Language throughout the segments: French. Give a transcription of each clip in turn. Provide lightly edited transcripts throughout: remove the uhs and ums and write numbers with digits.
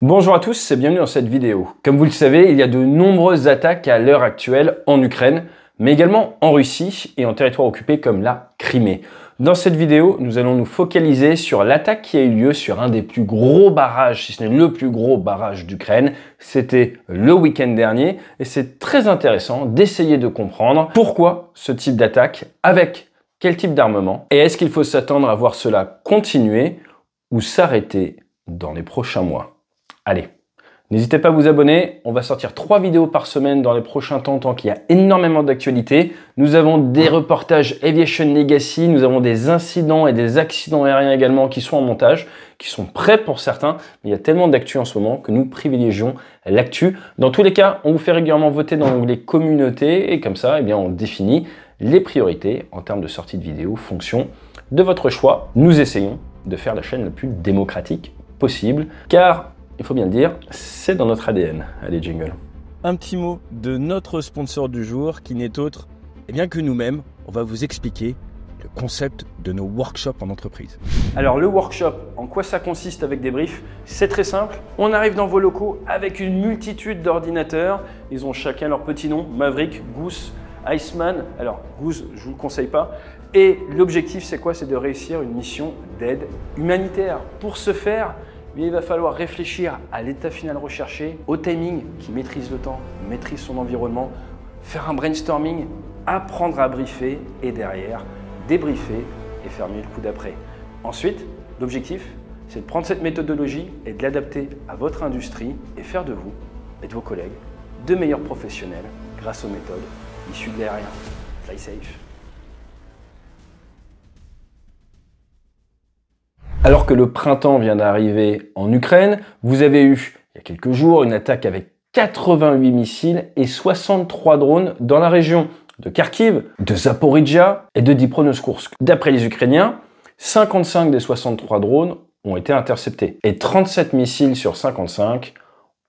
Bonjour à tous et bienvenue dans cette vidéo. Comme vous le savez, il y a de nombreuses attaques à l'heure actuelle en Ukraine, mais également en Russie et en territoire occupé comme la Crimée. Dans cette vidéo, nous allons nous focaliser sur l'attaque qui a eu lieu sur un des plus gros barrages, si ce n'est le plus gros barrage d'Ukraine. C'était le week-end dernier et c'est très intéressant d'essayer de comprendre pourquoi ce type d'attaque, avec quel type d'armement, et est-ce qu'il faut s'attendre à voir cela continuer ou s'arrêter dans les prochains mois. Allez, n'hésitez pas à vous abonner, on va sortir 3 vidéos par semaine dans les prochains temps tant qu'il y a énormément d'actualités. Nous avons des reportages Aviation Legacy, nous avons des incidents et des accidents aériens également qui sont en montage, qui sont prêts pour certains, mais il y a tellement d'actu en ce moment que nous privilégions l'actu. Dans tous les cas, on vous fait régulièrement voter dans l'onglet communauté et comme ça, on définit les priorités en termes de sortie de vidéos, fonction de votre choix. Nous essayons de faire la chaîne la plus démocratique possible, car il faut bien le dire, c'est dans notre ADN. Allez, jingle. Un petit mot de notre sponsor du jour qui n'est autre que nous-mêmes. On va vous expliquer le concept de nos workshops en entreprise. Alors le workshop, en quoi ça consiste avec des briefs? C'est très simple. On arrive dans vos locaux avec une multitude d'ordinateurs. Ils ont chacun leur petit nom, Maverick, Goose, Iceman. Alors Goose, je ne vous le conseille pas. Et l'objectif, c'est quoi? C'est de réussir une mission d'aide humanitaire. Pour ce faire, il va falloir réfléchir à l'état final recherché, au timing qui maîtrise le temps, maîtrise son environnement, faire un brainstorming, apprendre à briefer et derrière débriefer et faire mieux le coup d'après. Ensuite, l'objectif, c'est de prendre cette méthodologie et de l'adapter à votre industrie et faire de vous et de vos collègues de meilleurs professionnels grâce aux méthodes issues de l'aérien. Fly safe. Alors que le printemps vient d'arriver en Ukraine, vous avez eu, il y a quelques jours, une attaque avec 88 missiles et 63 drones dans la région de Kharkiv, de Zaporizhzhia et de Dnipro-Kursk. D'après les Ukrainiens, 55 des 63 drones ont été interceptés et 37 missiles sur 55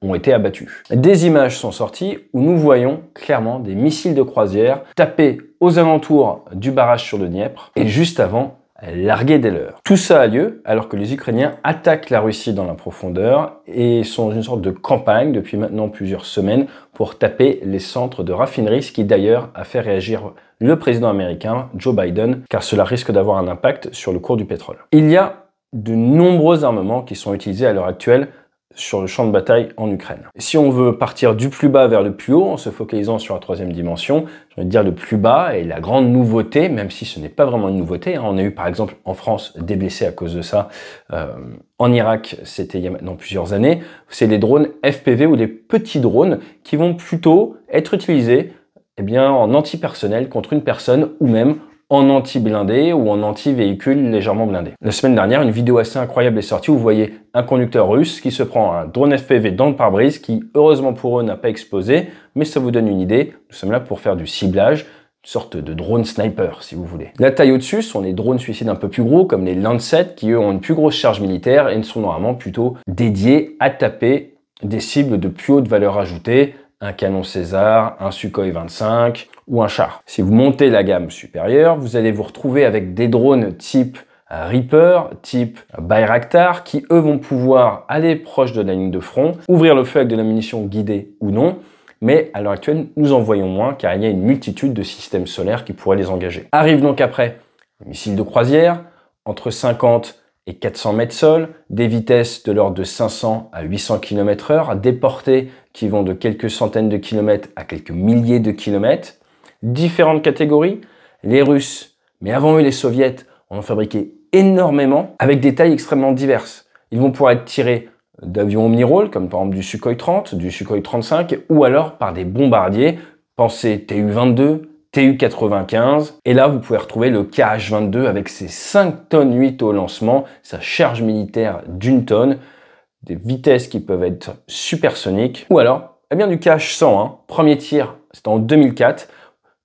ont été abattus. Des images sont sorties où nous voyons clairement des missiles de croisière taper aux alentours du barrage sur le Dniepr et juste avant, larguer des leurs. Tout ça a lieu alors que les Ukrainiens attaquent la Russie dans la profondeur et sont dans une sorte de campagne depuis maintenant plusieurs semaines pour taper les centres de raffinerie, ce qui d'ailleurs a fait réagir le président américain Joe Biden, car cela risque d'avoir un impact sur le cours du pétrole. Il y a de nombreux armements qui sont utilisés à l'heure actuelle sur le champ de bataille en Ukraine. Si on veut partir du plus bas vers le plus haut, en se focalisant sur la troisième dimension, j'ai envie de dire le plus bas et la grande nouveauté, même si ce n'est pas vraiment une nouveauté, on a eu par exemple en France des blessés à cause de ça, en Irak c'était il y a maintenant plusieurs années, c'est les drones FPV ou les petits drones qui vont plutôt être utilisés en antipersonnel contre une personne ou même en anti-blindé ou en anti-véhicule légèrement blindé. La semaine dernière, une vidéo assez incroyable est sortie où vous voyez un conducteur russe qui se prend un drone FPV dans le pare-brise qui, heureusement pour eux, n'a pas explosé, mais ça vous donne une idée. Nous sommes là pour faire du ciblage, une sorte de drone sniper, si vous voulez. La taille au-dessus sont les drones suicides un peu plus gros, comme les Lancet, qui eux ont une plus grosse charge militaire et ne sont normalement plutôt dédiés à taper des cibles de plus haute valeur ajoutée, un canon César, un Sukhoi 25 ou un char. Si vous montez la gamme supérieure, vous allez vous retrouver avec des drones type Reaper, type Bayraktar, qui eux vont pouvoir aller proche de la ligne de front, ouvrir le feu avec de la munition guidée ou non, mais à l'heure actuelle, nous en voyons moins car il y a une multitude de systèmes solaires qui pourraient les engager. Arrive donc après les missiles de croisière, entre 50 et 400 mètres sol, des vitesses de l'ordre de 500 à 800 km/h, des portées qui vont de quelques centaines de kilomètres à quelques milliers de kilomètres, différentes catégories. Les Russes, mais avant eux les Soviets, en ont fabriqué énormément avec des tailles extrêmement diverses. Ils vont pouvoir être tirés d'avions omni-rôle, comme par exemple du Sukhoi 30, du Sukhoi 35, ou alors par des bombardiers, pensez TU-22, TU-95, et là vous pouvez retrouver le KH-22 avec ses 5 tonnes 8 au lancement, sa charge militaire d'1 tonne, des vitesses qui peuvent être supersoniques, ou alors du KH-100, premier tir, c'était en 2004,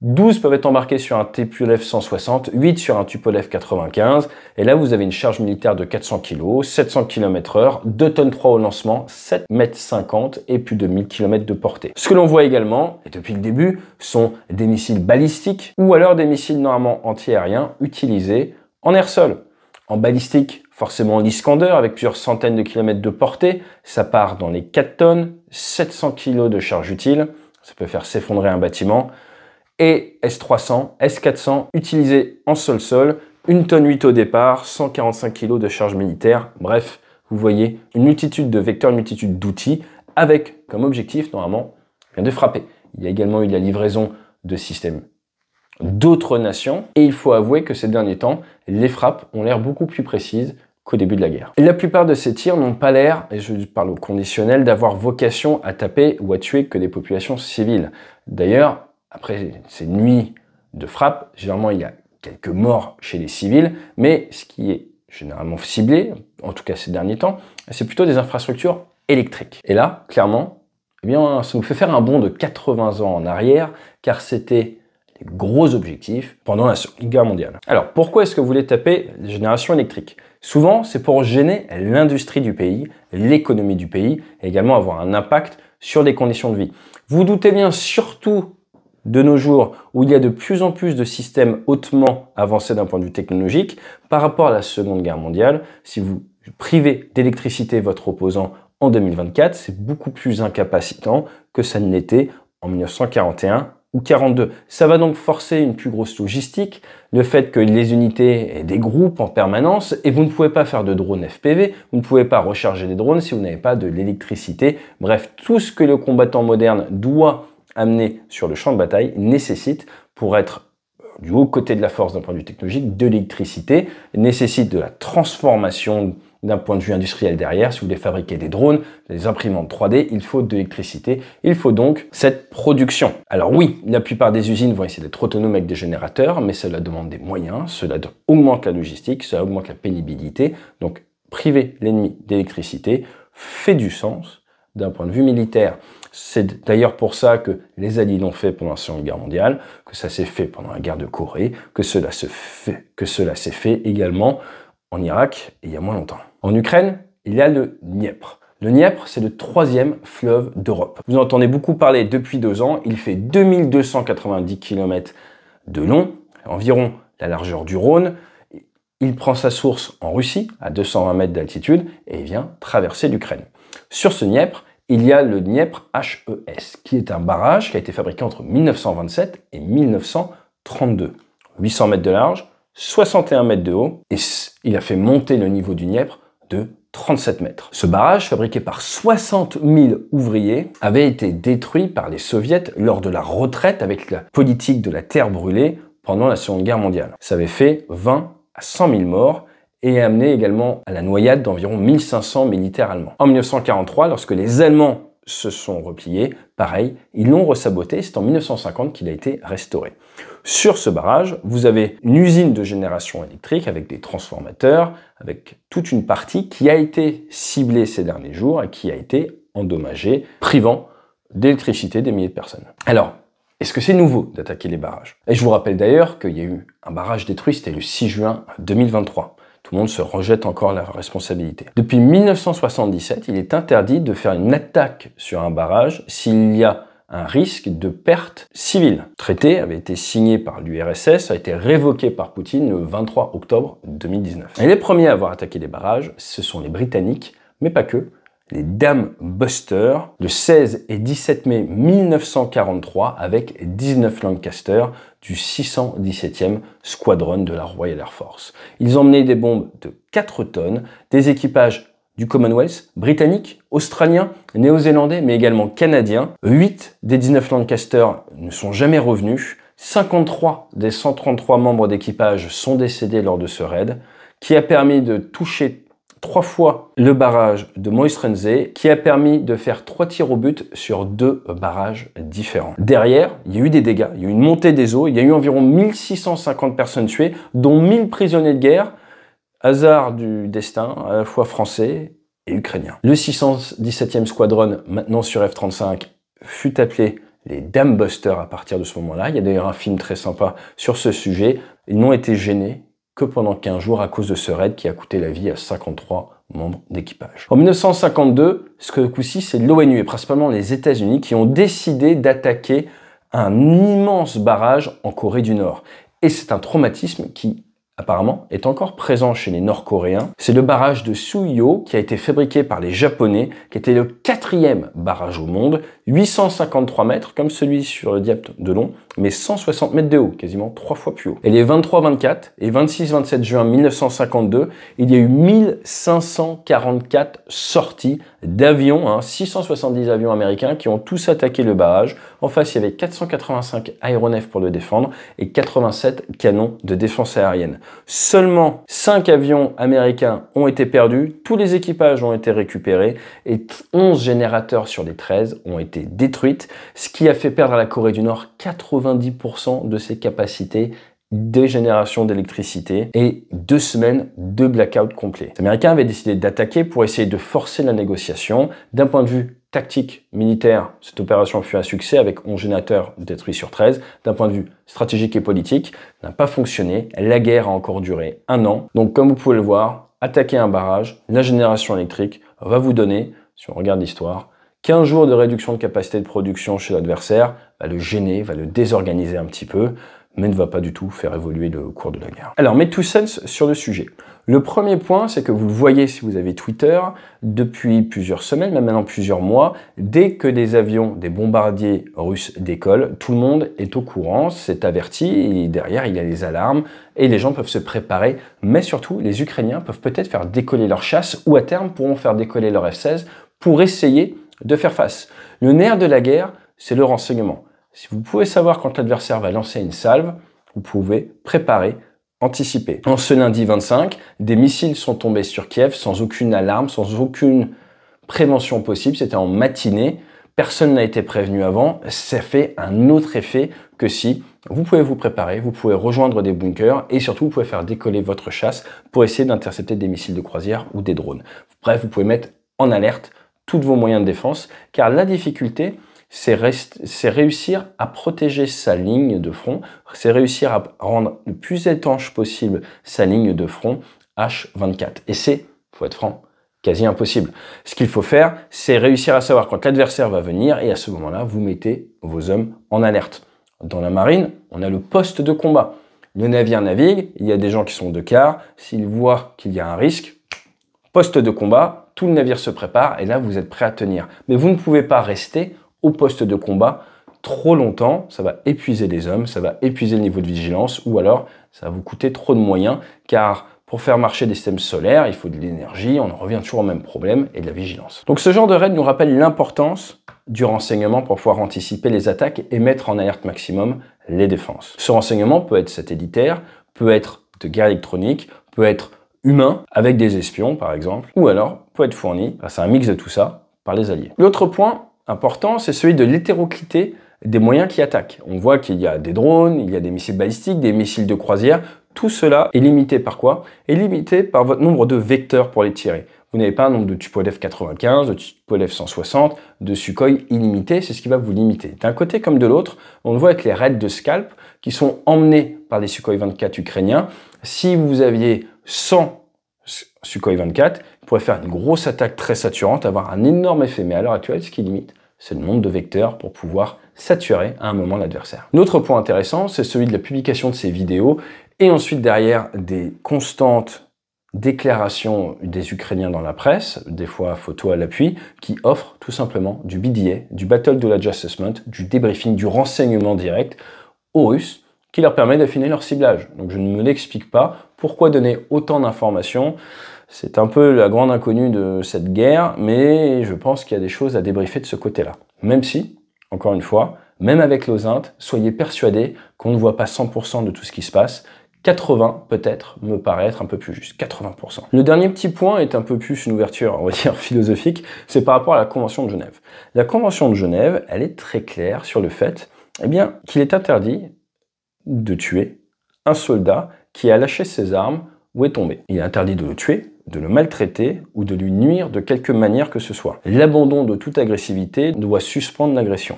12 peuvent être embarqués sur un Tupolev 160, 8 sur un Tupolev 95, et là vous avez une charge militaire de 400 kg, 700 km/h, 2 tonnes 3 au lancement, 7,50 m et plus de 1000 km de portée. Ce que l'on voit également, et depuis le début, sont des missiles balistiques ou alors des missiles normalement anti-aériens utilisés en air-sol. En balistique, forcément l'Iskander avec plusieurs centaines de kilomètres de portée. Ça part dans les 4 tonnes, 700 kg de charge utile. Ça peut faire s'effondrer un bâtiment. Et S300, S400, utilisé en sol-sol, 1 tonne 8 au départ, 145 kg de charge militaire. Bref, vous voyez une multitude de vecteurs, une multitude d'outils avec comme objectif, normalement, de frapper. Il y a également eu la livraison de systèmes d'autres nations. Et il faut avouer que ces derniers temps, les frappes ont l'air beaucoup plus précises qu'au début de la guerre. Et la plupart de ces tirs n'ont pas l'air, et je parle au conditionnel, d'avoir vocation à taper ou à tuer que des populations civiles. D'ailleurs, après ces nuits de frappe, généralement il y a quelques morts chez les civils, mais ce qui est généralement ciblé, en tout cas ces derniers temps, c'est plutôt des infrastructures électriques. Et là, clairement, eh bien, ça nous fait faire un bond de 80 ans en arrière, car c'était les gros objectifs pendant la Seconde Guerre mondiale. Alors, pourquoi est-ce que vous voulez taper les générations électriques? Souvent, c'est pour gêner l'industrie du pays, l'économie du pays, et également avoir un impact sur les conditions de vie. Vous vous doutez bien, surtout de nos jours, où il y a de plus en plus de systèmes hautement avancés d'un point de vue technologique, par rapport à la Seconde Guerre mondiale, si vous privez d'électricité votre opposant en 2024, c'est beaucoup plus incapacitant que ça ne l'était en 1941 ou 42. Ça va donc forcer une plus grosse logistique, le fait que les unités aient des groupes en permanence, et vous ne pouvez pas faire de drones FPV, vous ne pouvez pas recharger des drones si vous n'avez pas de l'électricité. Bref, tout ce que le combattant moderne doit amener sur le champ de bataille nécessite, pour être du haut côté de la force d'un point de vue technologique, de l'électricité, nécessite de la transformation d'un point de vue industriel derrière. Si vous voulez fabriquer des drones, des imprimantes 3D, il faut de l'électricité, il faut donc cette production. Alors oui, la plupart des usines vont essayer d'être autonomes avec des générateurs, mais cela demande des moyens, cela augmente la logistique, cela augmente la pénibilité, donc priver l'ennemi d'électricité fait du sens d'un point de vue militaire. C'est d'ailleurs pour ça que les Alliés l'ont fait pendant la Seconde Guerre mondiale, que ça s'est fait pendant la guerre de Corée, que cela s'est fait également en Irak et il y a moins longtemps. En Ukraine, il y a le Dniepr. Le Dniepr, c'est le 3e fleuve d'Europe. Vous en entendez beaucoup parler depuis 2 ans. Il fait 2290 km de long, environ la largeur du Rhône. Il prend sa source en Russie, à 220 mètres d'altitude, et il vient traverser l'Ukraine. Sur ce Dniepr, il y a le Dniepr HES, qui est un barrage qui a été fabriqué entre 1927 et 1932. 800 mètres de large, 61 mètres de haut, et il a fait monter le niveau du Dniepr de 37 mètres. Ce barrage, fabriqué par 60 000 ouvriers, avait été détruit par les soviets lors de la retraite avec la politique de la terre brûlée pendant la Seconde Guerre mondiale. Ça avait fait 20 à 100 000 morts, et amené également à la noyade d'environ 1500 militaires allemands. En 1943, lorsque les Allemands se sont repliés, pareil, ils l'ont ressaboté, c'est en 1950 qu'il a été restauré. Sur ce barrage, vous avez une usine de génération électrique avec des transformateurs, avec toute une partie qui a été ciblée ces derniers jours et qui a été endommagée, privant d'électricité des milliers de personnes. Alors, est-ce que c'est nouveau d'attaquer les barrages? Et je vous rappelle d'ailleurs qu'il y a eu un barrage détruit, c'était le 6 juin 2023. Tout le monde se rejette encore la responsabilité. Depuis 1977, il est interdit de faire une attaque sur un barrage s'il y a un risque de perte civile. Le traité avait été signé par l'URSS, a été révoqué par Poutine le 23 octobre 2019. Et les premiers à avoir attaqué les barrages, ce sont les Britanniques, mais pas que, les Dam Busters, le 16 et 17 mai 1943, avec 19 Lancaster du 617e Squadron de la Royal Air Force. Ils emmenaient des bombes de 4 tonnes, des équipages du Commonwealth, britanniques, australiens, néo-zélandais, mais également canadiens. 8 des 19 Lancaster ne sont jamais revenus. 53 des 133 membres d'équipage sont décédés lors de ce raid, qui a permis de toucher 3 fois le barrage de Moistrense, qui a permis de faire 3 tirs au but sur 2 barrages différents. Derrière, il y a eu des dégâts, il y a eu une montée des eaux, il y a eu environ 1650 personnes tuées, dont 1000 prisonniers de guerre, hasard du destin, à la fois français et ukrainien. Le 617e Squadron, maintenant sur F-35, fut appelé les Dam Busters à partir de ce moment-là. Il y a d'ailleurs un film très sympa sur ce sujet. Ils n'ont été gênés que pendant 15 jours à cause de ce raid qui a coûté la vie à 53 membres d'équipage. En 1952, ce coup-ci, c'est l'ONU et principalement les États-Unis qui ont décidé d'attaquer un immense barrage en Corée du Nord. Et c'est un traumatisme qui apparemment, est encore présent chez les Nord-Coréens. C'est le barrage de Suyo qui a été fabriqué par les Japonais, qui était le 4e barrage au monde, 853 mètres, comme celui sur le diamètre de long, mais 160 mètres de haut, quasiment 3 fois plus haut. Et les 23, 24 et 26, 27 juin 1952, il y a eu 1544 sorties d'avions, 670 avions américains qui ont tous attaqué le barrage. En face, il y avait 485 aéronefs pour le défendre et 87 canons de défense aérienne. Seulement 5 avions américains ont été perdus, tous les équipages ont été récupérés et 11 générateurs sur les 13 ont été détruites, ce qui a fait perdre à la Corée du Nord 90% de ses capacités de génération d'électricité et 2 semaines de blackout complet. Les Américains avaient décidé d'attaquer pour essayer de forcer la négociation. D'un point de vue tactique, militaire, cette opération fut un succès avec 11 générateurs détruits sur 13. D'un point de vue stratégique et politique, n'a pas fonctionné. La guerre a encore duré 1 an. Donc comme vous pouvez le voir, attaquer un barrage, la génération électrique va vous donner, si on regarde l'histoire, 15 jours de réduction de capacité de production chez l'adversaire, va le gêner, va le désorganiser un petit peu, mais ne va pas du tout faire évoluer le cours de la guerre. Alors, mes 2 cents sur le sujet. Le premier point, c'est que vous le voyez si vous avez Twitter, depuis plusieurs semaines, même maintenant plusieurs mois, dès que des avions, des bombardiers russes décollent, tout le monde est au courant, c'est averti, et derrière il y a les alarmes, et les gens peuvent se préparer, mais surtout les Ukrainiens peuvent peut-être faire décoller leur chasse, ou à terme pourront faire décoller leur F-16 pour essayer de faire face. Le nerf de la guerre, c'est le renseignement. Si vous pouvez savoir quand l'adversaire va lancer une salve, vous pouvez préparer, anticiper. En ce lundi 25, des missiles sont tombés sur Kiev sans aucune alarme, sans aucune prévention possible. C'était en matinée. Personne n'a été prévenu avant. Ça fait un autre effet que si vous pouvez vous préparer, vous pouvez rejoindre des bunkers et surtout vous pouvez faire décoller votre chasse pour essayer d'intercepter des missiles de croisière ou des drones. Bref, vous pouvez mettre en alerte tous vos moyens de défense car la difficulté, c'est réussir à protéger sa ligne de front, c'est réussir à rendre le plus étanche possible sa ligne de front H24. Et c'est, faut être franc, quasi impossible. Ce qu'il faut faire, c'est réussir à savoir quand l'adversaire va venir et à ce moment-là, vous mettez vos hommes en alerte. Dans la marine, on a le poste de combat. Le navire navigue, il y a des gens qui sont de quart, s'ils voient qu'il y a un risque, poste de combat, tout le navire se prépare et là, vous êtes prêt à tenir. Mais vous ne pouvez pas rester au poste de combat trop longtemps, ça va épuiser les hommes, ça va épuiser le niveau de vigilance ou alors ça va vous coûter trop de moyens car pour faire marcher des systèmes solaires, il faut de l'énergie, on en revient toujours au même problème et de la vigilance. Donc ce genre de raid nous rappelle l'importance du renseignement pour pouvoir anticiper les attaques et mettre en alerte maximum les défenses. Ce renseignement peut être satellitaire, peut être de guerre électronique, peut être humain avec des espions par exemple, ou alors peut être fourni, c'est un mix de tout ça, par les alliés. L'autre point important, c'est celui de l'hétéroclité des moyens qui attaquent. On voit qu'il y a des drones, il y a des missiles balistiques, des missiles de croisière. Tout cela est limité par quoi? Est limité par votre nombre de vecteurs pour les tirer. Vous n'avez pas un nombre de Tupolev 95, de Tupolev 160, de Sukhoi illimité, c'est ce qui va vous limiter. D'un côté comme de l'autre, on le voit avec les raids de scalp qui sont emmenés par les Sukhoi 24 ukrainiens. Si vous aviez 100 Sukhoi 24, vous pourrez faire une grosse attaque très saturante, avoir un énorme effet. Mais à l'heure actuelle, ce qui limite, c'est le nombre de vecteurs pour pouvoir saturer à un moment l'adversaire. L'autre point intéressant, c'est celui de la publication de ces vidéos et ensuite derrière des constantes déclarations des Ukrainiens dans la presse, des fois photos à l'appui, qui offrent tout simplement du BDA, du Battle Knowledge Assessment, du débriefing, du renseignement direct aux Russes, qui leur permet d'affiner leur ciblage. Donc je ne me l'explique pas. Pourquoi donner autant d'informations? C'est un peu la grande inconnue de cette guerre, mais je pense qu'il y a des choses à débriefer de ce côté-là. Même si, encore une fois, même avec l'OSINT, soyez persuadés qu'on ne voit pas 100% de tout ce qui se passe. 80 peut-être me paraît être un peu plus juste, 80%. Le dernier petit point est un peu plus une ouverture, on va dire, philosophique, c'est par rapport à la Convention de Genève. La Convention de Genève, elle est très claire sur le fait qu'il est interdit de tuer un soldat qui a lâché ses armes ou est tombé. Il est interdit de le tuer, de le maltraiter ou de lui nuire de quelque manière que ce soit. L'abandon de toute agressivité doit suspendre l'agression.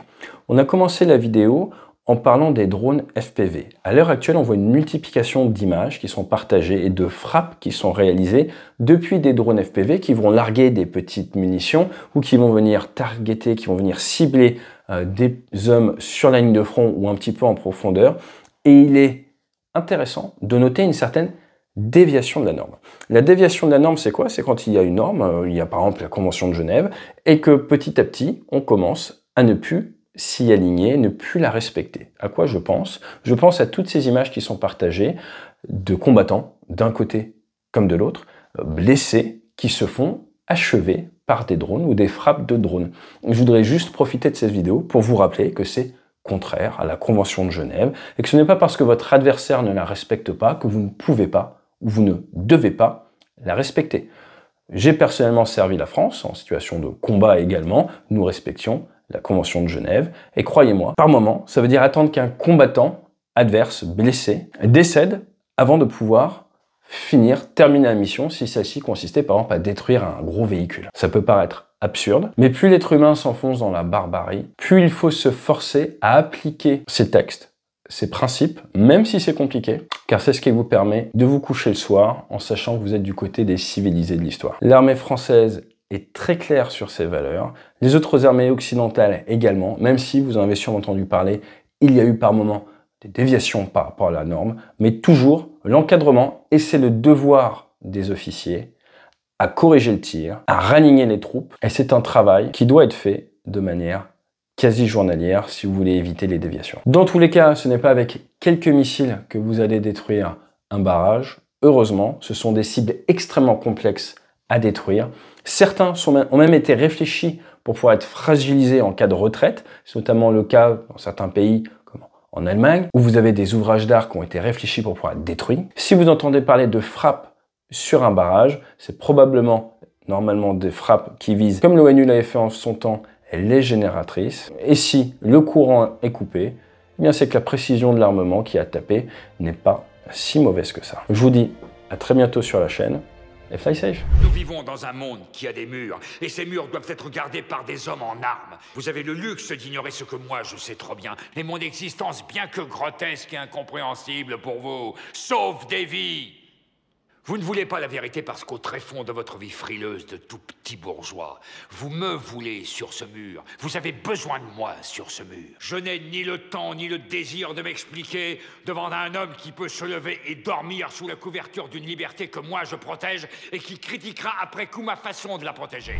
On a commencé la vidéo en parlant des drones FPV. À l'heure actuelle, on voit une multiplication d'images qui sont partagées et de frappes qui sont réalisées depuis des drones FPV qui vont larguer des petites munitions ou qui vont venir targeter, qui vont venir cibler des hommes sur la ligne de front ou un petit peu en profondeur. Et il est intéressant de noter une certaine déviation de la norme. La déviation de la norme, c'est quoi? C'est quand il y a une norme, il y a par exemple la Convention de Genève, et que petit à petit, on commence à ne plus s'y aligner, ne plus la respecter. À quoi je pense? Je pense à toutes ces images qui sont partagées de combattants, d'un côté comme de l'autre, blessés, qui se font achever par des drones ou des frappes de drones. Je voudrais juste profiter de cette vidéo pour vous rappeler que c'est contraire à la Convention de Genève et que ce n'est pas parce que votre adversaire ne la respecte pas que vous ne pouvez pas ou vous ne devez pas la respecter. J'ai personnellement servi la France en situation de combat également. Nous respections la Convention de Genève et croyez-moi, par moment, ça veut dire attendre qu'un combattant adverse blessé décède avant de pouvoir terminer la mission si celle-ci consistait par exemple à détruire un gros véhicule. Ça peut paraître absurde, mais plus l'être humain s'enfonce dans la barbarie, plus il faut se forcer à appliquer ces textes, ces principes, même si c'est compliqué, car c'est ce qui vous permet de vous coucher le soir en sachant que vous êtes du côté des civilisés de l'histoire. L'armée française est très claire sur ses valeurs, les autres armées occidentales également, même si vous en avez sûrement entendu parler, il y a eu par moments des déviations par rapport à la norme, mais toujours l'encadrement, et c'est le devoir des officiers, à corriger le tir, à raligner les troupes, et c'est un travail qui doit être fait de manière quasi journalière si vous voulez éviter les déviations. Dans tous les cas, ce n'est pas avec quelques missiles que vous allez détruire un barrage. Heureusement, ce sont des cibles extrêmement complexes à détruire. Certains ont même été réfléchis pour pouvoir être fragilisés en cas de retraite. C'est notamment le cas dans certains pays comme en Allemagne, où vous avez des ouvrages d'art qui ont été réfléchis pour pouvoir être détruits. Si vous entendez parler de frappes sur un barrage, c'est probablement normalement des frappes qui visent, comme l'ONU l'avait fait en son temps, les génératrices. Et si le courant est coupé, eh bien c'est que la précision de l'armement qui a tapé n'est pas si mauvaise que ça. Je vous dis à très bientôt sur la chaîne et fly safe. Nous vivons dans un monde qui a des murs, et ces murs doivent être gardés par des hommes en armes. Vous avez le luxe d'ignorer ce que moi je sais trop bien, et mon existence bien que grotesque et incompréhensible pour vous, sauve des vies. Vous ne voulez pas la vérité parce qu'au tréfonds de votre vie frileuse de tout petit bourgeois, vous me voulez sur ce mur. Vous avez besoin de moi sur ce mur. Je n'ai ni le temps ni le désir de m'expliquer devant un homme qui peut se lever et dormir sous la couverture d'une liberté que moi je protège et qui critiquera après coup ma façon de la protéger.